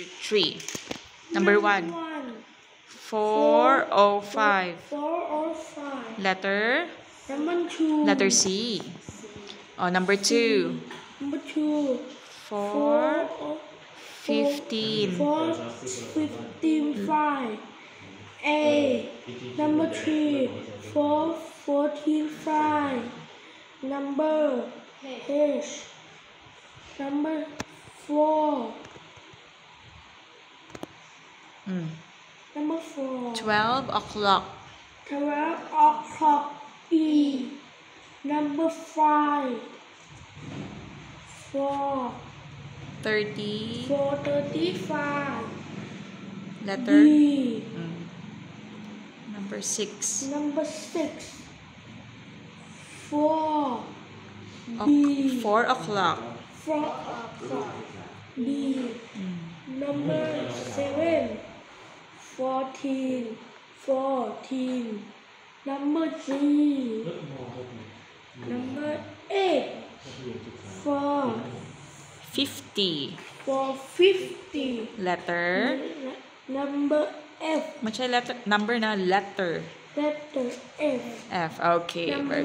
3. Number 1. 405. 405. Letter? Number 2. Letter C. Oh, number 2. Number 2. 15. 5. A. Number 3. 14. 5. Number H. Number 4. Number 4. 12 o'clock. 12 o'clock. E. Number 5. 30. 4:35. Letter? D. Number 6. Number 6. 4. B. 4 o'clock. 4 o'clock. B. Number 7. 14. Number 3. Number 8. 50. 50. Letter? Number F. Letter? Number na letter. Letter F. F. Okay. Number Very